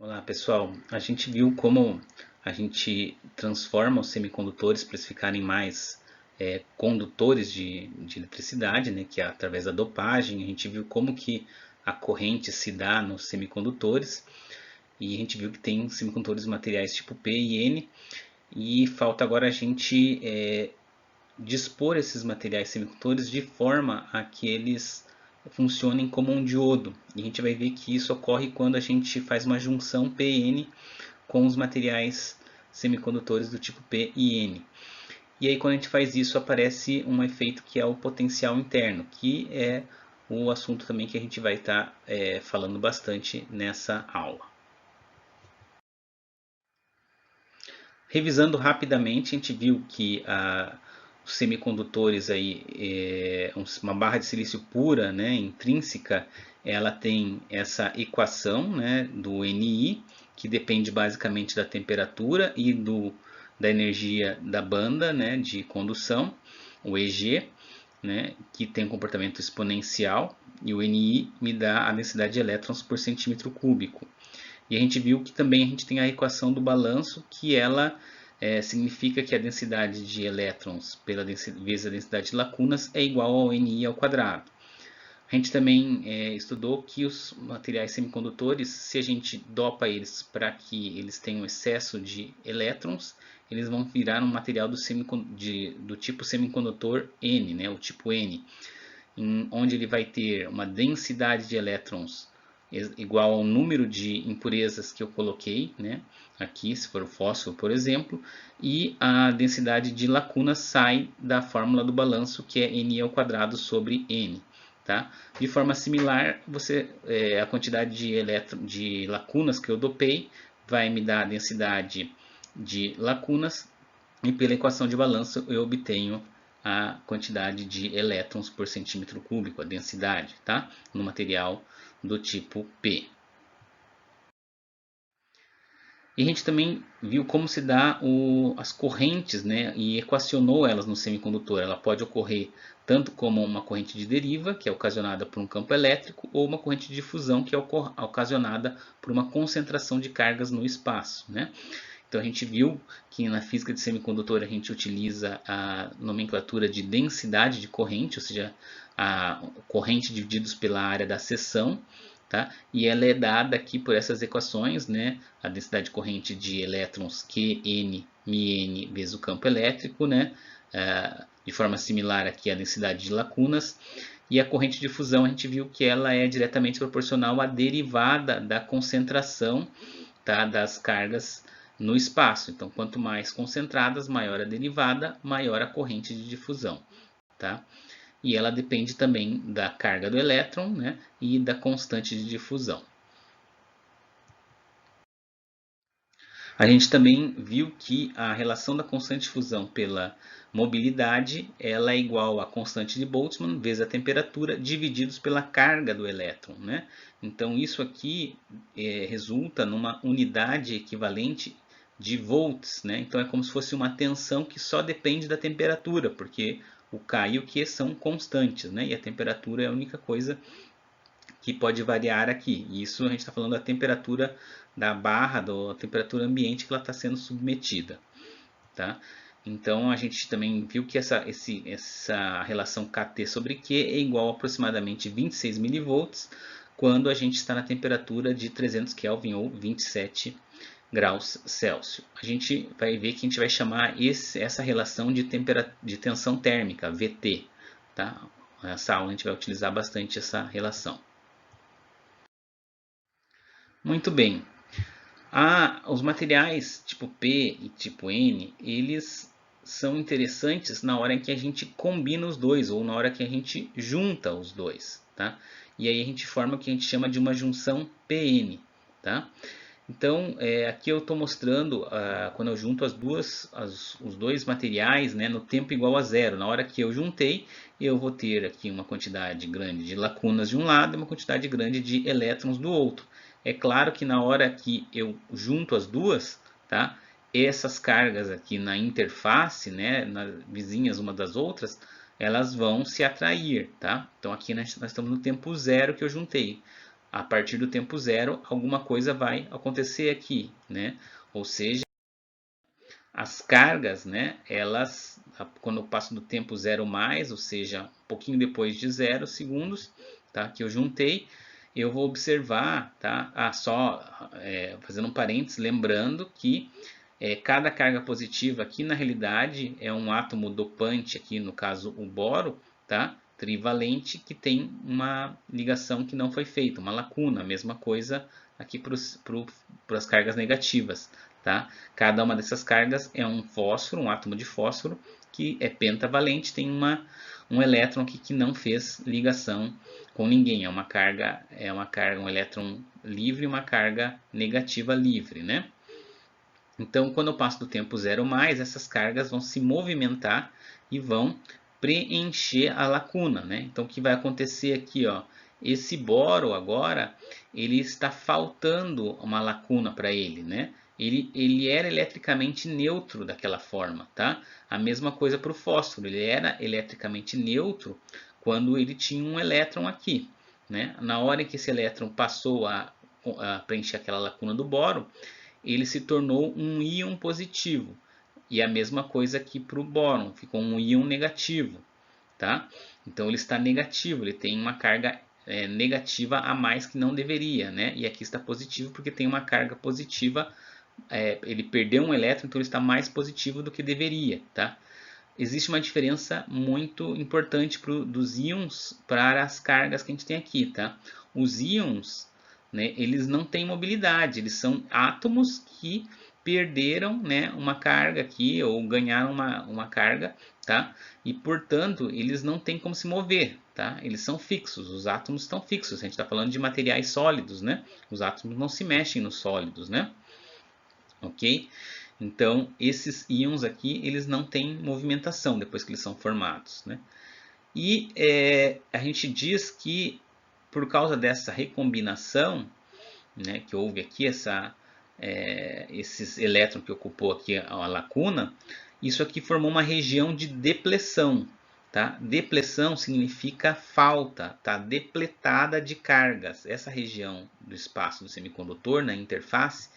Olá pessoal, a gente viu como a gente transforma os semicondutores para eles ficarem mais condutores de eletricidade, né, que é através da dopagem. A gente viu como que a corrente se dá nos semicondutores e a gente viu que tem semicondutores materiais tipo P e N, e falta agora a gente dispor esses materiais semicondutores de forma a que eles funcionem como um diodo. E a gente vai ver que isso ocorre quando a gente faz uma junção PN com os materiais semicondutores do tipo P e N. E aí quando a gente faz isso aparece um efeito que é o potencial interno, que é o assunto também que a gente vai estar falando bastante nessa aula. Revisando rapidamente, a gente viu que os semicondutores aí, uma barra de silício pura, né, intrínseca, ela tem essa equação, né, do Ni, que depende basicamente da temperatura e da energia da banda, né, de condução, o Eg, né, que tem um comportamento exponencial, e o Ni me dá a densidade de elétrons por centímetro cúbico. E a gente viu que também a gente tem a equação do balanço, que ela significa que a densidade de elétrons vezes a densidade de lacunas é igual ao Ni ao quadrado. A gente também estudou que os materiais semicondutores, se a gente dopa eles para que eles tenham excesso de elétrons, eles vão virar um material do tipo semicondutor N, né, o tipo N, onde ele vai ter uma densidade de elétrons igual ao número de impurezas que eu coloquei, né? Aqui, se for o fósforo, por exemplo, e a densidade de lacunas sai da fórmula do balanço, que é Ni ao quadrado sobre N. Tá? De forma similar, a quantidade de lacunas que eu dopei vai me dar a densidade de lacunas, e pela equação de balanço eu obtenho a quantidade de elétrons por centímetro cúbico, a densidade, tá? No material do tipo P. E a gente também viu como se dá as correntes, né, e equacionou elas no semicondutor. Ela pode ocorrer tanto como uma corrente de deriva, que é ocasionada por um campo elétrico, ou uma corrente de difusão, que é ocasionada por uma concentração de cargas no espaço, né? Então a gente viu que na física de semicondutor a gente utiliza a nomenclatura de densidade de corrente, ou seja, a corrente divididos pela área da seção, tá? E ela é dada aqui por essas equações, né? A densidade de corrente de elétrons Qn μn vezes o campo elétrico, né? De forma similar aqui a densidade de lacunas. E a corrente de fusão a gente viu que ela é diretamente proporcional à derivada da concentração, tá, das cargas no espaço. Então, quanto mais concentradas, maior a derivada, maior a corrente de difusão. Tá? E ela depende também da carga do elétron, né, e da constante de difusão. A gente também viu que a relação da constante de fusão pela mobilidade ela é igual à constante de Boltzmann vezes a temperatura divididos pela carga do elétron, né? Então isso aqui resulta numa unidade equivalente de volts, né? Então é como se fosse uma tensão que só depende da temperatura, porque o K e o Q são constantes, né? E a temperatura é a única coisa que pode variar aqui. Isso a gente está falando da temperatura da barra, da temperatura ambiente que ela está sendo submetida. Tá? Então a gente também viu que essa relação Kt sobre Q é igual a aproximadamente 26 milivolts quando a gente está na temperatura de 300 Kelvin ou 27 graus Celsius. A gente vai ver que a gente vai chamar essa relação de tensão térmica, VT. Tá? Nessa aula a gente vai utilizar bastante essa relação. Muito bem. Os materiais tipo P e tipo N, eles são interessantes na hora em que a gente combina os dois, ou na hora que a gente junta os dois, tá? E aí a gente forma o que a gente chama de uma junção PN, tá? Então, aqui eu estou mostrando quando eu junto os dois materiais, né, no tempo igual a zero. Na hora que eu juntei, eu vou ter aqui uma quantidade grande de lacunas de um lado e uma quantidade grande de elétrons do outro. É claro que na hora que eu junto as duas, tá, essas cargas aqui na interface, né, vizinhas uma das outras, elas vão se atrair. Tá? Então aqui nós estamos no tempo zero que eu juntei. a partir do tempo zero, alguma coisa vai acontecer aqui, né? Ou seja, as cargas, né, elas, quando eu passo do tempo zero mais, ou seja, um pouquinho depois de 0 segundos, tá, que eu juntei, eu vou observar, tá, fazendo um parênteses, lembrando que cada carga positiva aqui na realidade é um átomo dopante, aqui no caso o boro, tá, trivalente, que tem uma ligação que não foi feita, uma lacuna, a mesma coisa aqui para as cargas negativas. Tá? Cada uma dessas cargas é um fósforo, um átomo de fósforo, que é pentavalente, tem um elétron aqui que não fez ligação com ninguém. Um elétron livre e uma carga negativa livre. Né? Então, quando eu passo do tempo zero mais, essas cargas vão se movimentar e vão preencher a lacuna. Né? Então, o que vai acontecer aqui? Ó, esse boro agora, ele está faltando uma lacuna para ele. Né? Ele era eletricamente neutro daquela forma. Tá? A mesma coisa para o fósforo, ele era eletricamente neutro quando ele tinha um elétron aqui. Né? Na hora que esse elétron passou a preencher aquela lacuna do boro, ele se tornou um íon positivo. E a mesma coisa aqui para o bóron, ficou um íon negativo. Tá? Então ele está negativo, ele tem uma carga negativa a mais que não deveria. Né? E aqui está positivo porque tem uma carga positiva, ele perdeu um elétron, então ele está mais positivo do que deveria. Tá? Existe uma diferença muito importante dos íons para as cargas que a gente tem aqui. Tá? Os íons, né, eles não têm mobilidade, eles são átomos que perderam, né, uma carga aqui ou ganharam uma carga, tá? E portanto eles não têm como se mover, tá? Eles são fixos, os átomos estão fixos. A gente está falando de materiais sólidos, né? Os átomos não se mexem nos sólidos, né? Ok? Então esses íons aqui eles não têm movimentação depois que eles são formados, né? E a gente diz que por causa dessa recombinação, né, que houve aqui esses elétrons que ocupou aqui a lacuna, isso aqui formou uma região de depleção. Tá? Depleção significa falta, tá? Depletada de cargas. Essa região do espaço do semicondutor, na interface,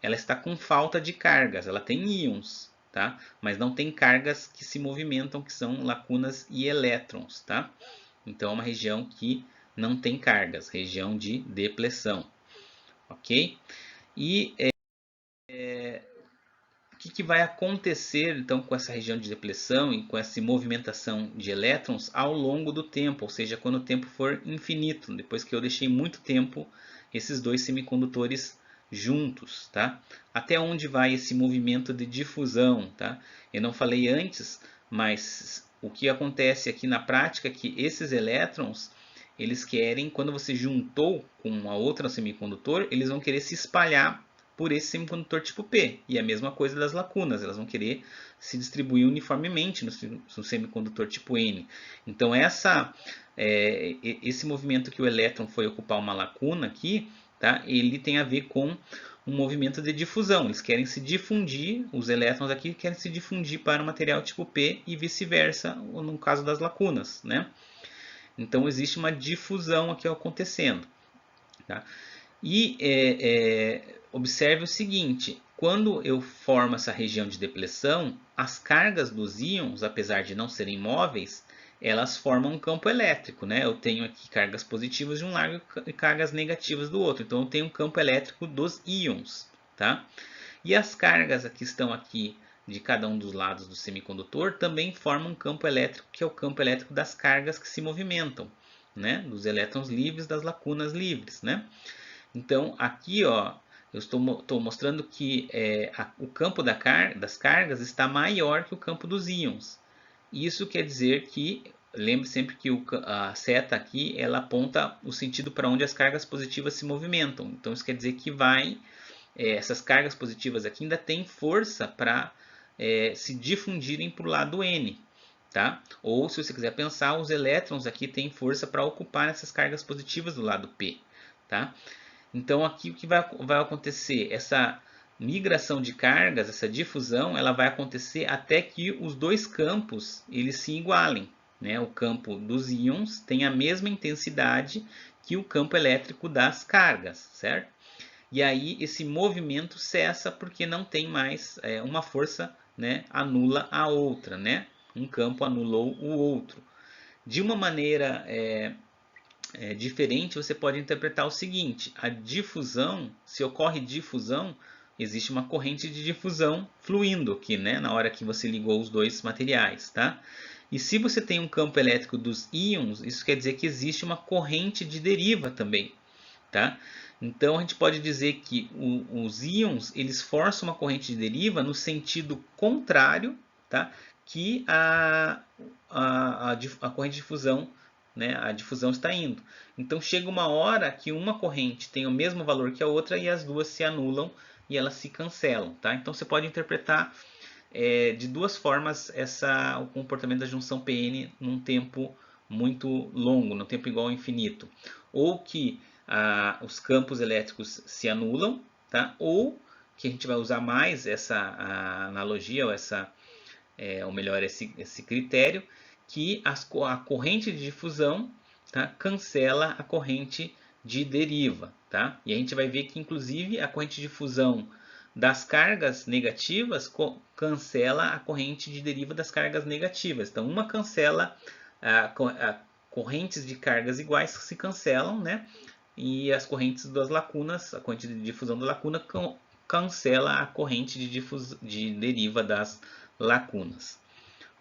ela está com falta de cargas. Ela tem íons, tá? Mas não tem cargas que se movimentam, que são lacunas e elétrons. Tá? Então é uma região que não tem cargas, região de depleção. Ok? E o que vai acontecer então com essa região de depleção e com essa movimentação de elétrons ao longo do tempo, ou seja, quando o tempo for infinito, depois que eu deixei muito tempo esses dois semicondutores juntos, tá? Até onde vai esse movimento de difusão, tá? Eu não falei antes, mas o que acontece aqui na prática é que esses elétrons, eles querem, quando você juntou com a outra semicondutor, eles vão querer se espalhar por esse semicondutor tipo P. E a mesma coisa das lacunas, elas vão querer se distribuir uniformemente no semicondutor tipo N. Então esse movimento que o elétron foi ocupar uma lacuna aqui, tá? Ele tem a ver com um movimento de difusão. Eles querem se difundir, os elétrons aqui querem se difundir para o material tipo P e vice-versa no caso das lacunas, né? Então existe uma difusão aqui acontecendo. Tá? E observe o seguinte, quando eu formo essa região de depleção, as cargas dos íons, apesar de não serem móveis, elas formam um campo elétrico. Né? Eu tenho aqui cargas positivas de um lado e cargas negativas do outro. Então eu tenho um campo elétrico dos íons. Tá? E as cargas que estão aqui de cada um dos lados do semicondutor também formam um campo elétrico, que é o campo elétrico das cargas que se movimentam, né? Dos elétrons livres, das lacunas livres, né? Então, aqui, ó, eu estou mostrando que o campo das cargas está maior que o campo dos íons. Isso quer dizer que, lembre sempre que a seta aqui, ela aponta o sentido para onde as cargas positivas se movimentam. Então, isso quer dizer que essas cargas positivas aqui ainda têm força para se difundirem para o lado N. Tá? Ou, se você quiser pensar, os elétrons aqui têm força para ocupar essas cargas positivas do lado P. Tá? Então, aqui o que vai acontecer? Essa migração de cargas, essa difusão, ela vai acontecer até que os dois campos eles se igualem. Né? O campo dos íons tem a mesma intensidade que o campo elétrico das cargas, certo? E aí esse movimento cessa porque não tem mais uma força, né, anula a outra, né? Um campo anulou o outro. De uma maneira diferente, você pode interpretar o seguinte: a difusão, se ocorre difusão, existe uma corrente de difusão fluindo aqui, né, na hora que você ligou os dois materiais, tá? E se você tem um campo elétrico dos íons, isso quer dizer que existe uma corrente de deriva também, tá? Então a gente pode dizer que os íons eles forçam uma corrente de deriva no sentido contrário, tá? Que a corrente de difusão, né? A difusão está indo. Então chega uma hora que uma corrente tem o mesmo valor que a outra e as duas se anulam e elas se cancelam, tá? Então você pode interpretar de duas formas o comportamento da junção PN num tempo muito longo, num tempo igual ao infinito. Ou que os campos elétricos se anulam, tá? Ou que a gente vai usar mais essa analogia, ou melhor, esse critério, que a corrente de difusão, tá, cancela a corrente de deriva. Tá? E a gente vai ver que, inclusive, a corrente de difusão das cargas negativas cancela a corrente de deriva das cargas negativas. Então, uma cancela correntes de cargas iguais que se cancelam, né? E as correntes das lacunas, a corrente de difusão da lacuna cancela a corrente de deriva das lacunas.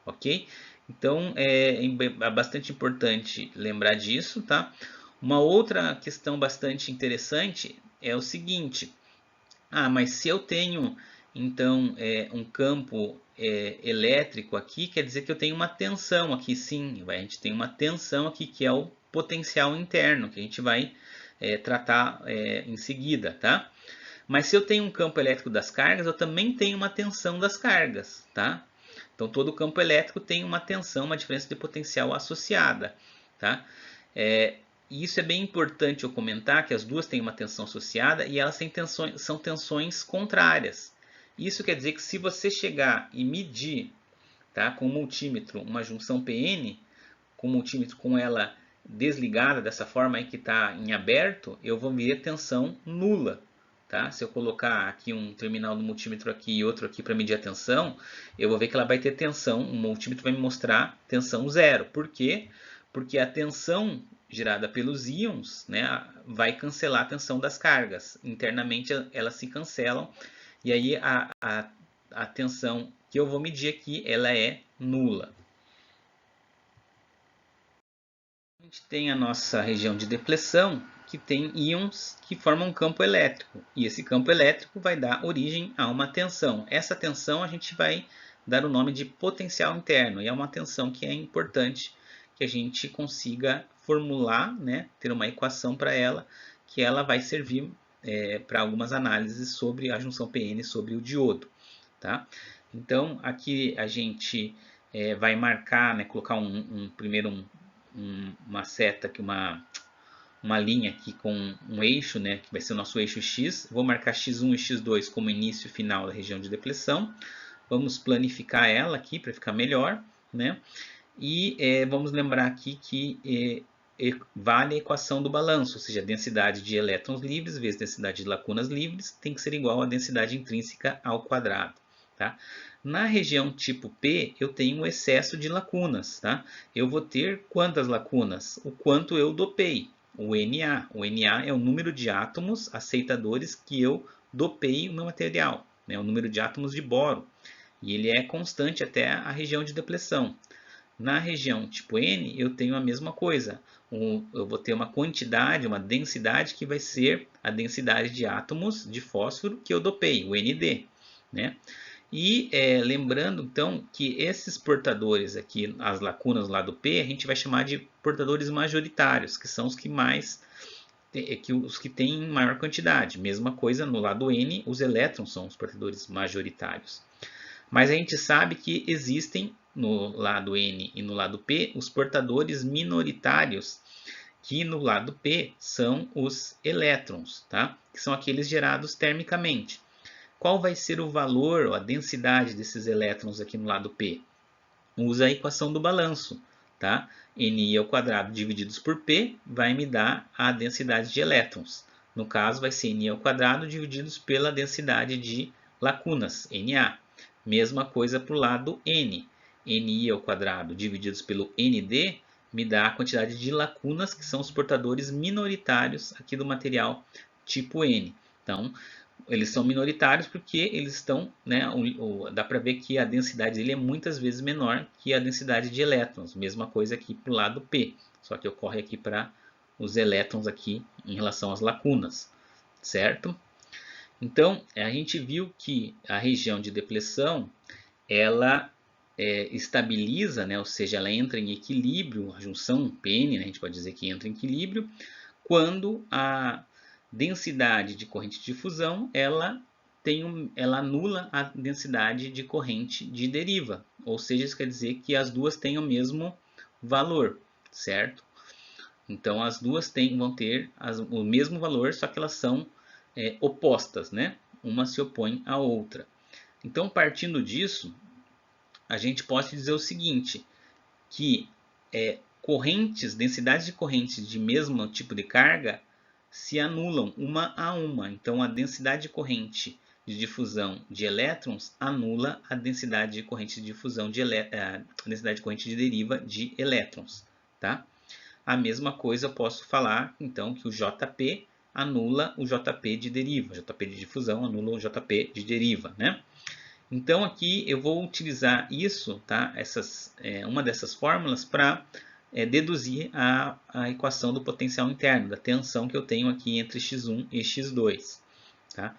Ok? Então é bastante importante lembrar disso, tá? Uma outra questão bastante interessante é o seguinte: mas se eu tenho então um campo elétrico aqui, quer dizer que eu tenho uma tensão aqui, sim. A gente tem uma tensão aqui que é o potencial interno, que a gente vai tratar em seguida, tá? Mas se eu tenho um campo elétrico das cargas, eu também tenho uma tensão das cargas, tá? Então todo campo elétrico tem uma tensão, uma diferença de potencial associada, tá? E isso é bem importante eu comentar, que as duas têm uma tensão associada e elas são tensões contrárias. Isso quer dizer que se você chegar e medir, tá, com um multímetro uma junção PN, com o multímetro com ela desligada dessa forma aí que está em aberto, eu vou ver tensão nula. Tá? Se eu colocar aqui um terminal do multímetro aqui e outro aqui para medir a tensão, eu vou ver que ela vai ter tensão, o multímetro vai me mostrar tensão zero. Por quê? Porque a tensão gerada pelos íons, né, vai cancelar a tensão das cargas. Internamente elas se cancelam e aí a tensão que eu vou medir aqui ela é nula. A gente tem a nossa região de depleção, que tem íons que formam um campo elétrico. E esse campo elétrico vai dar origem a uma tensão. Essa tensão a gente vai dar o nome de potencial interno. E é uma tensão que é importante que a gente consiga formular, né, ter uma equação para ela, que ela vai servir para algumas análises sobre a junção PN sobre o diodo. Tá? Então, aqui a gente vai marcar, né, colocar primeiro uma seta aqui, uma linha aqui com um eixo, né, que vai ser o nosso eixo X. Vou marcar X1 e X2 como início e final da região de depleção. Vamos planificar ela aqui para ficar melhor, né? E vamos lembrar aqui que vale a equação do balanço, ou seja, a densidade de elétrons livres vezes a densidade de lacunas livres tem que ser igual à densidade intrínseca ao quadrado. Tá? Na região tipo P, eu tenho um excesso de lacunas. Tá? Eu vou ter quantas lacunas? O quanto eu dopei, o Na. O Na é o número de átomos aceitadores que eu dopei o meu material, né? O número de átomos de boro. E ele é constante até a região de depleção. Na região tipo N, eu tenho a mesma coisa. Eu vou ter uma quantidade, uma densidade que vai ser a densidade de átomos de fósforo que eu dopei, o Nd. Né? E lembrando então que esses portadores aqui, as lacunas do lado P, a gente vai chamar de portadores majoritários, que são os que têm maior quantidade. Mesma coisa no lado N, os elétrons são os portadores majoritários. Mas a gente sabe que existem no lado N e no lado P os portadores minoritários, que no lado P são os elétrons, tá? Que são aqueles gerados termicamente. Qual vai ser o valor ou a densidade desses elétrons aqui no lado P? Usa a equação do balanço. tá? Ni ao quadrado divididos por P vai me dar a densidade de elétrons. No caso, vai ser Ni ao quadrado divididos pela densidade de lacunas, Na. Mesma coisa para o lado N. Ni ao quadrado divididos pelo Nd me dá a quantidade de lacunas, que são os portadores minoritários aqui do material tipo N. Então, eles são minoritários porque eles estão, né, dá para ver que a densidade dele é muitas vezes menor que a densidade de elétrons. Mesma coisa aqui para o lado P, só que ocorre aqui para os elétrons aqui em relação às lacunas, certo? Então, a gente viu que a região de depleção, ela estabiliza, né, ou seja, ela entra em equilíbrio, a junção PN, né, a gente pode dizer que entra em equilíbrio, quando a densidade de corrente de difusão ela anula a densidade de corrente de deriva, ou seja, isso quer dizer que as duas têm o mesmo valor, certo? Então as duas vão ter o mesmo valor, só que elas são opostas, né? Uma se opõe à outra. Então, partindo disso, a gente pode dizer o seguinte, que densidades de correntes de mesmo tipo de carga se anulam uma a uma. Então, a densidade de corrente de difusão de elétrons anula a densidade de corrente de difusão a densidade de corrente de deriva de elétrons, tá? A mesma coisa eu posso falar, então, que o JP anula o JP de deriva. O JP de difusão anula o JP de deriva, né? Então, aqui eu vou utilizar isso, tá? Uma dessas fórmulas para deduzir a equação do potencial interno, da tensão que eu tenho aqui entre x1 e x2. Tá?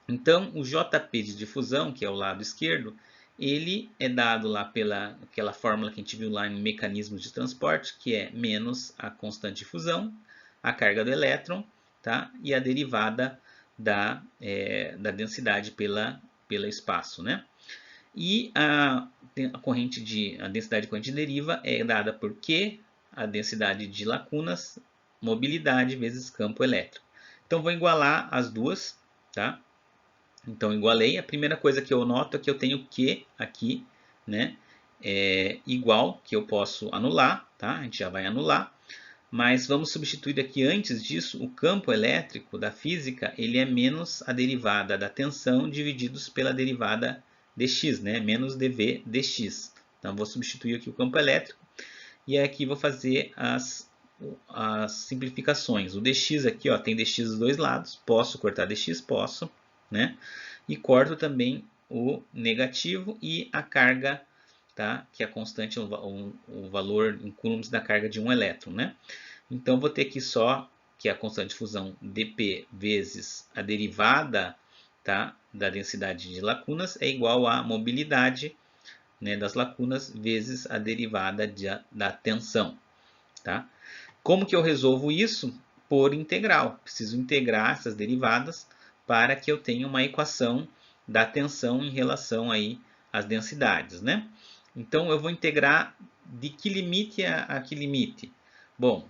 Então, o JP de difusão, que é o lado esquerdo, ele é dado lá pela aquela fórmula que a gente viu lá em mecanismos de transporte, que é menos a constante de difusão, a carga do elétron, tá? E a derivada da densidade pelo espaço, né? E a densidade de corrente de deriva é dada por Q, a densidade de lacunas, mobilidade vezes campo elétrico. Então, vou igualar as duas, tá? Então, igualei. A primeira coisa que eu noto é que eu tenho Q aqui, né? Igual, que eu posso anular, tá? A gente já vai anular. Mas vamos substituir aqui, antes disso, o campo elétrico da física, ele é menos a derivada da tensão divididos pela derivada dx, né? Menos dv dx. Então, vou substituir aqui o campo elétrico e aqui vou fazer as simplificações. O dx aqui, ó, tem dx dos dois lados, posso cortar dx? Posso, né? E corto também o negativo e a carga, tá? Que é a constante, o valor em coulombs da carga de um elétron, né? Então, vou ter aqui só que a constante de fusão dp vezes a derivada, tá, da densidade de lacunas é igual à mobilidade, né, das lacunas vezes a derivada da tensão. Tá? Como que eu resolvo isso? Por integral. Preciso integrar essas derivadas para que eu tenha uma equação da tensão em relação aí às densidades, né? Então, eu vou integrar de que limite a que limite? Bom,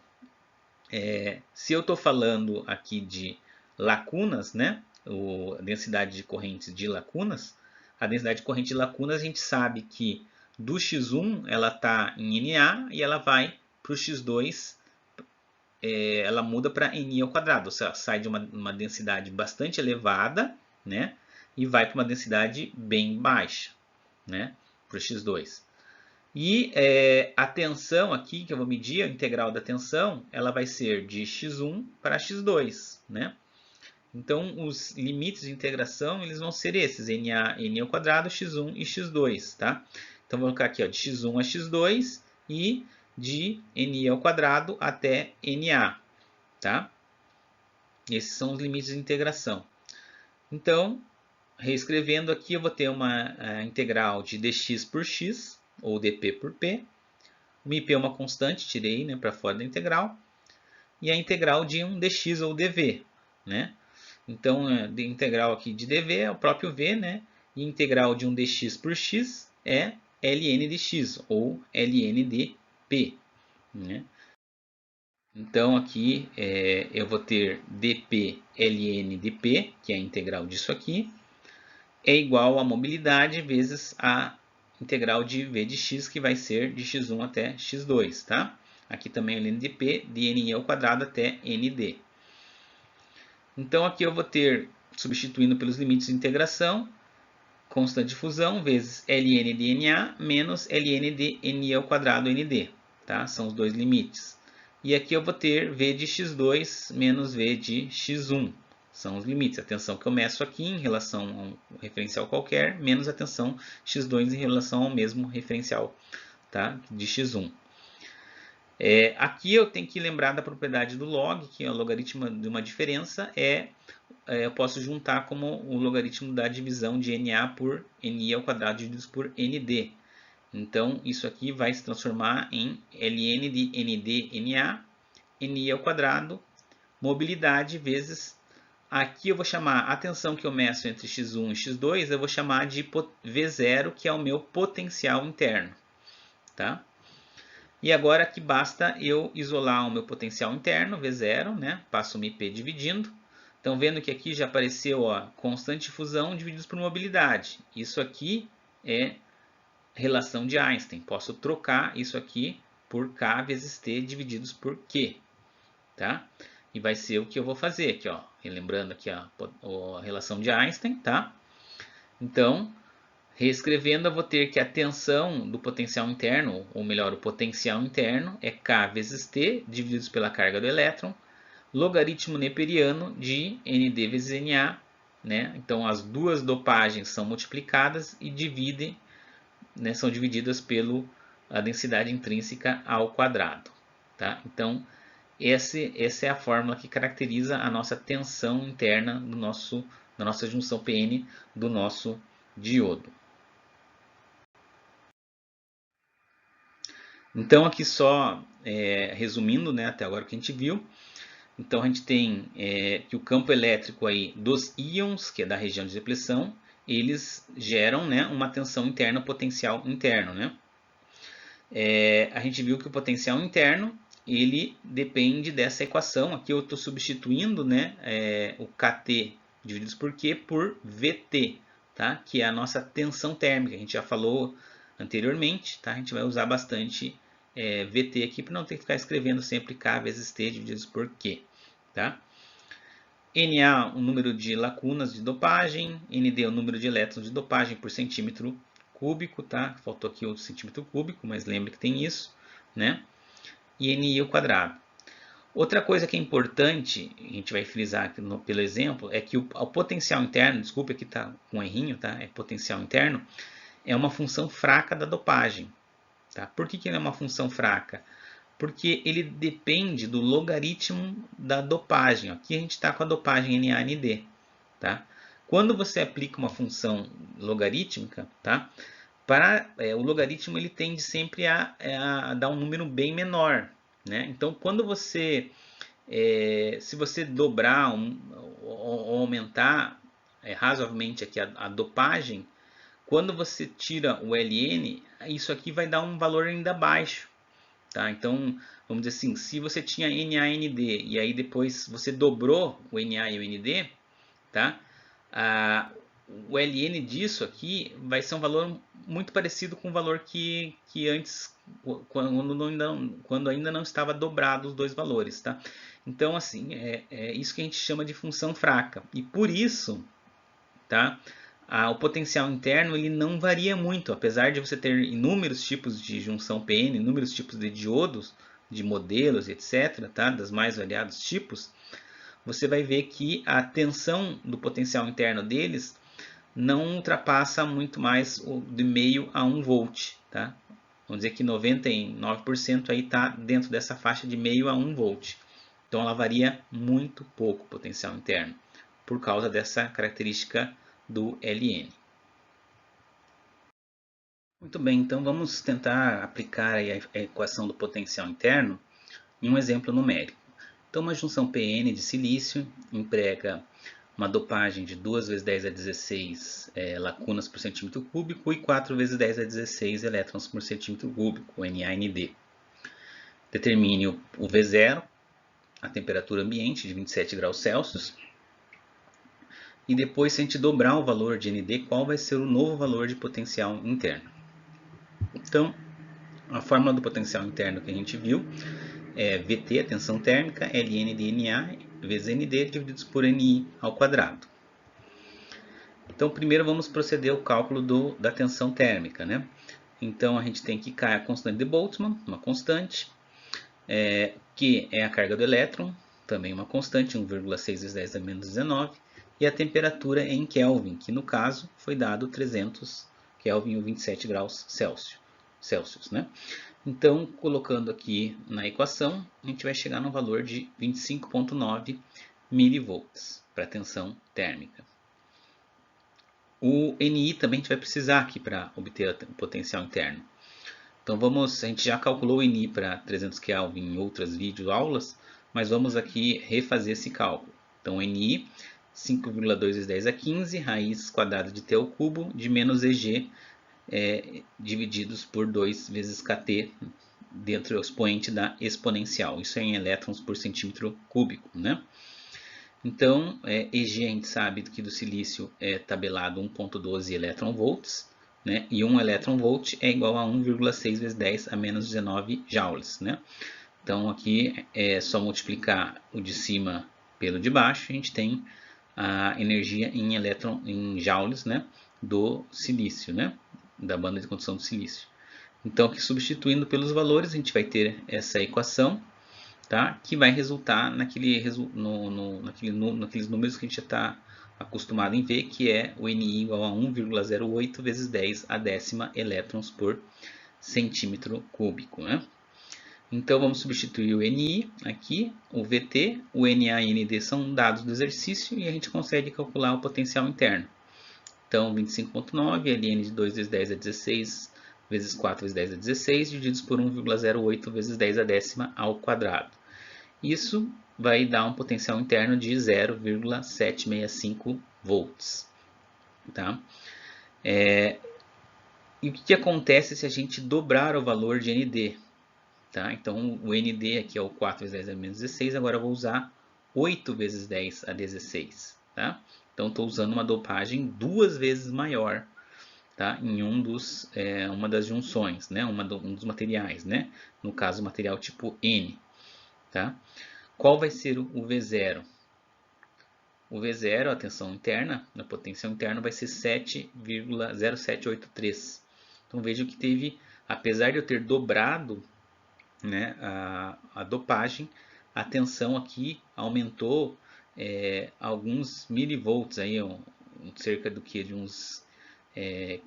se eu estou falando aqui de lacunas, né? A densidade de correntes de lacunas, a densidade de corrente de lacunas a gente sabe que do x1 ela está em Na e ela vai para o x2, ela muda para Ni ao quadrado, ou seja, sai de uma densidade bastante elevada, né? E vai para uma densidade bem baixa, né? Para o x2. E a tensão aqui, que eu vou medir, a integral da tensão, ela vai ser de x1 para x2, né? Então, os limites de integração, eles vão ser esses, Na, N ao quadrado, x1 e x2, tá? Então, vou colocar aqui, ó, de x1 a x2 e de Ni ao quadrado até Na, tá? Esses são os limites de integração. Então, reescrevendo aqui, eu vou ter uma integral de dx por x, ou dp por p. O IP é uma constante, tirei, né, para fora da integral. E a integral de um dx ou dv, né? Então, a integral aqui de dv é o próprio v, né? E a integral de um dx por x é ln dx, ou ln de p, né? Então, aqui eu vou ter dp ln de p, que é a integral disso aqui, é igual a mobilidade vezes a integral de v de x, que vai ser de x1 até x2, tá? Aqui também o ln de p, de ni ao quadrado até nd. Então aqui eu vou ter, substituindo pelos limites de integração, constante de fusão vezes ln de na menos ln de ni ao quadrado nd, tá? São os dois limites. E aqui eu vou ter v de x2 menos v de x1. São os limites. A tensão que eu meço aqui em relação a um referencial qualquer, menos a tensão x2 em relação ao mesmo referencial, tá? De x1. Aqui eu tenho que lembrar da propriedade do log, que é o logaritmo de uma diferença, eu posso juntar como o logaritmo da divisão de Na por Ni ao quadrado dividido por Nd. Então, isso aqui vai se transformar em ln de Nd Na, Ni ao quadrado, mobilidade vezes... Aqui eu vou chamar a tensão que eu meço entre x1 e x2, eu vou chamar de V0, que é o meu potencial interno. Tá? E agora aqui basta eu isolar o meu potencial interno, V0, né? Passo o μp dividindo. Então, vendo que aqui já apareceu, ó, constante de fusão divididos por mobilidade. Isso aqui é relação de Einstein. Posso trocar isso aqui por K vezes T divididos por Q. Tá? E vai ser o que eu vou fazer aqui, ó. Relembrando aqui a relação de Einstein, tá? Então, reescrevendo, eu vou ter que a tensão do potencial interno, ou melhor, o potencial interno, é K vezes T, divididos pela carga do elétron, logaritmo neperiano de Nd vezes Na, né? Então, as duas dopagens são multiplicadas e dividem, né, são divididas pela densidade intrínseca ao quadrado, tá? Então, essa é a fórmula que caracteriza a nossa tensão interna da nossa junção PN do nosso diodo. Então, aqui só resumindo, né, até agora o que a gente viu. Então, a gente tem que o campo elétrico aí dos íons, que é da região de depleção, eles geram, né, uma tensão interna, potencial interno. Né? A gente viu que o potencial interno ele depende dessa equação. Aqui eu estou substituindo, né, o Kt dividido por Q por Vt, tá? Que é a nossa tensão térmica. A gente já falou anteriormente, tá? A gente vai usar bastante Vt aqui para não ter que ficar escrevendo sempre K vezes T divididos por Q. Tá? Na, o número de lacunas de dopagem, Nd, o número de elétrons de dopagem por centímetro cúbico, tá? Faltou aqui o centímetro cúbico, mas lembre que tem isso, né? E Ni ao quadrado. Outra coisa que é importante, a gente vai frisar aqui pelo exemplo, é que o potencial interno, desculpe aqui tá com um errinho, tá? É potencial interno, é uma função fraca da dopagem. Tá? Por que ele é uma função fraca? Porque ele depende do logaritmo da dopagem. Aqui a gente está com a dopagem NaND. Tá? Quando você aplica uma função logarítmica, tá? O logaritmo ele tende sempre a dar um número bem menor. Né? Então, quando você, se você dobrar ou aumentar razoavelmente aqui a dopagem, quando você tira o ln, isso aqui vai dar um valor ainda baixo. Tá? Então, vamos dizer assim, se você tinha NaND e aí depois você dobrou o Na e o Nd, tá? O Ln disso aqui vai ser um valor muito parecido com o valor que antes, quando ainda não estava dobrado os dois valores. Tá? Então, assim, é isso que a gente chama de função fraca. E por isso, tá? O potencial interno ele não varia muito, apesar de você ter inúmeros tipos de junção PN, inúmeros tipos de diodos, de modelos, etc., tá? Das mais variados tipos, você vai ver que a tensão do potencial interno deles não ultrapassa muito mais de meio a 1 volt. Tá? Vamos dizer que 99% aí está dentro dessa faixa de meio a 1 volt. Então ela varia muito pouco o potencial interno, por causa dessa característica do Ln. Muito bem, então vamos tentar aplicar aí a equação do potencial interno em um exemplo numérico. Então uma junção PN de silício emprega uma dopagem de 2 vezes 10 a 16 lacunas por centímetro cúbico e 4 vezes 10 a 16 elétrons por centímetro cúbico, NaND. Determine o V0, a temperatura ambiente de 27 graus Celsius. E depois, se a gente dobrar o valor de Nd, qual vai ser o novo valor de potencial interno. Então, a fórmula do potencial interno que a gente viu é VT, a tensão térmica, Ln de NA vezes ND divididos por NI ao quadrado. Então, primeiro vamos proceder ao cálculo da tensão térmica, né? Então, a gente tem que cair a constante de Boltzmann, uma constante, que é a carga do elétron, também uma constante, 1,6 vezes 10 a menos 19, e a temperatura em Kelvin, que no caso foi dado 300 Kelvin ou 27 graus Celsius, né? Então, colocando aqui na equação, a gente vai chegar no valor de 25,9 milivolts para a tensão térmica. O NI também a gente vai precisar aqui para obter o potencial interno. Então a gente já calculou o NI para 300 Kelvin em outras videoaulas, mas vamos aqui refazer esse cálculo. Então NI 5,2 vezes 10 a 15, raiz quadrada de T ao cubo, de menos EG, divididos por 2 vezes KT, dentro do expoente da exponencial. Isso é em elétrons por centímetro cúbico, né? Então, EG a gente sabe que do silício é tabelado 1,12 elétron-volts, né? E 1 elétron-volt é igual a 1,6 vezes 10 a menos 19 joules, né? Então, aqui é só multiplicar o de cima pelo de baixo, a gente tem a energia em joules, né? Do silício, né? Da banda de condução do silício. Então, aqui substituindo pelos valores, a gente vai ter essa equação, tá? Que vai resultar naqueles números que a gente já está acostumado em ver, que é o NI igual a 1,08 vezes 10 a décima elétrons por centímetro cúbico, né? Então vamos substituir o NI aqui, o VT, o NA e ND são dados do exercício e a gente consegue calcular o potencial interno. Então 25,9, Ln de 2 vezes 10 a 16 vezes 4 vezes 10 a 16, divididos por 1,08 vezes 10 a décima ao quadrado. Isso vai dar um potencial interno de 0,765 volts. Tá? E o que acontece se a gente dobrar o valor de ND? Tá? Então o ND aqui é o 4 vezes 10 a menos 16, agora eu vou usar 8 vezes 10 a 16. Tá? Então estou usando uma dopagem 2 vezes maior, tá? Em uma das junções, né? Um dos materiais, né? No caso, o material tipo N. Tá? Qual vai ser o V0? O V0, a tensão interna, a potencial interna, vai ser 7,0783. Então veja que teve, apesar de eu ter dobrado, né, a dopagem, a tensão aqui aumentou alguns milivolts, aí, cerca do que de uns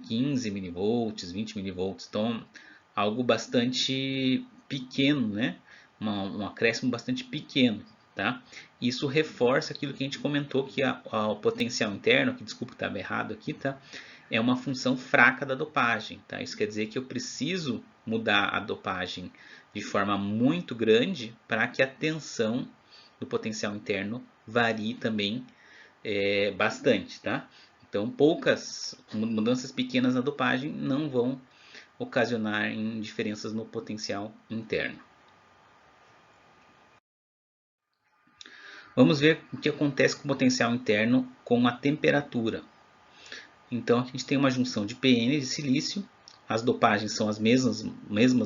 15 milivolts, 20 milivolts. Então algo bastante pequeno, né? Um acréscimo bastante pequeno, tá? Isso reforça aquilo que a gente comentou, que o potencial interno, que desculpa que estava errado aqui, tá? É uma função fraca da dopagem, tá? Isso quer dizer que eu preciso mudar a dopagem de forma muito grande para que a tensão do potencial interno varie também bastante, tá? Então poucas mudanças pequenas na dopagem não vão ocasionar em diferenças no potencial interno. Vamos ver o que acontece com o potencial interno com a temperatura. Então aqui a gente tem uma junção de PN de silício, as dopagens são as mesmas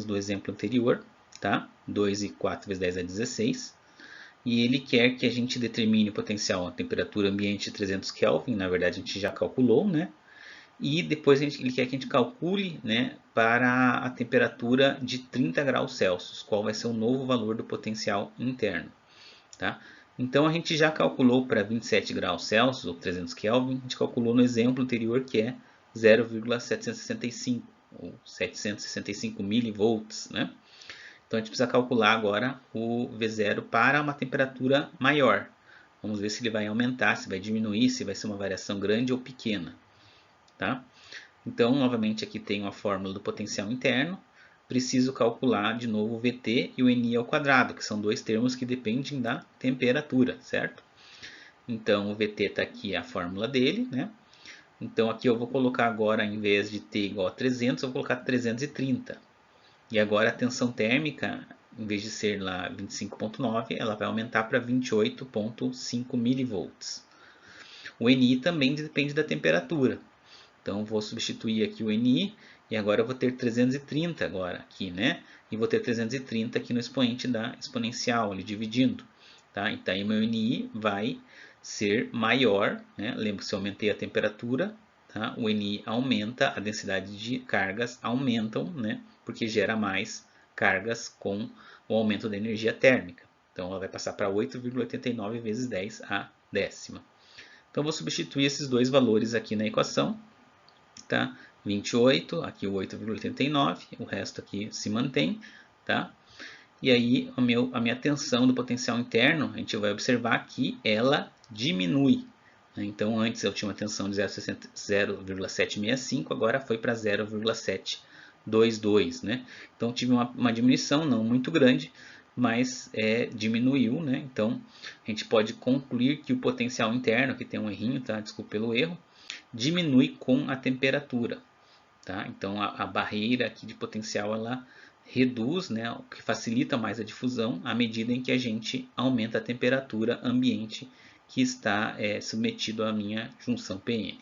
do exemplo anterior, tá? 2 e 4 vezes 10 a 16. E ele quer que a gente determine o potencial a temperatura ambiente de 300 Kelvin, na verdade a gente já calculou, né? E depois ele quer que a gente calcule, né, para a temperatura de 30 graus Celsius, qual vai ser o novo valor do potencial interno, tá? Então a gente já calculou para 27 graus Celsius, ou 300 Kelvin, a gente calculou no exemplo anterior que é 0,765, ou 765 milivolts, né? Então a gente precisa calcular agora o V0 para uma temperatura maior. Vamos ver se ele vai aumentar, se vai diminuir, se vai ser uma variação grande ou pequena, tá? Então novamente aqui tem a fórmula do potencial interno. Preciso calcular de novo o VT e o NI ao quadrado, que são dois termos que dependem da temperatura, certo? Então o VT está aqui, a fórmula dele, né? Então aqui eu vou colocar agora, em vez de T igual a 300, eu vou colocar 330. E agora a tensão térmica, em vez de ser lá 25,9, ela vai aumentar para 28,5 milivolts. O NI também depende da temperatura. Então vou substituir aqui o NI e agora eu vou ter 330 agora aqui, né? E vou ter 330 aqui no expoente da exponencial, ali dividindo. Tá? Então aí meu NI vai ser maior, né? Lembra que se eu aumentei a temperatura, tá? O NI aumenta, a densidade de cargas aumentam, né? Porque gera mais cargas com o aumento da energia térmica. Então ela vai passar para 8,89 vezes 10 a décima. Então vou substituir esses dois valores aqui na equação, tá? 28, aqui o 8,89, o resto aqui se mantém, tá? E aí a minha tensão do potencial interno, a gente vai observar que ela diminui. Então antes eu tinha uma tensão de 0,765, agora foi para 0,722, né? Então tive uma diminuição não muito grande, mas diminuiu, né? Então a gente pode concluir que o potencial interno, aqui tem um errinho, tá? Desculpa pelo erro, diminui com a temperatura, tá? Então a barreira aqui de potencial ela reduz, né, o que facilita mais a difusão à medida em que a gente aumenta a temperatura ambiente que está submetido à minha junção PN.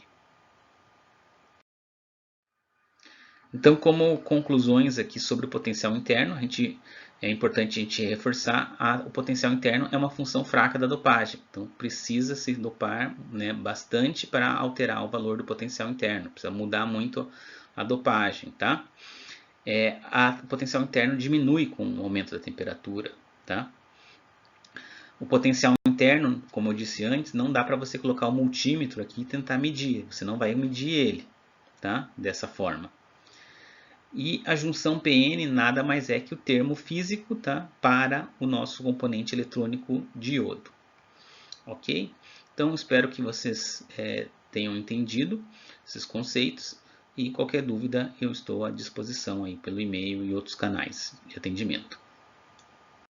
Então, como conclusões aqui sobre o potencial interno, é importante a gente reforçar o potencial interno é uma função fraca da dopagem. Então, precisa se dopar, né, bastante para alterar o valor do potencial interno. Precisa mudar muito a dopagem, tá? O potencial interno diminui com o aumento da temperatura, tá? O potencial interno, como eu disse antes, não dá para você colocar o multímetro aqui e tentar medir. Você não vai medir ele, tá? Dessa forma. E a junção PN nada mais é que o termo físico, tá? Para o nosso componente eletrônico diodo. Ok? Então espero que vocês tenham entendido esses conceitos. E qualquer dúvida eu estou à disposição aí pelo e-mail e outros canais de atendimento.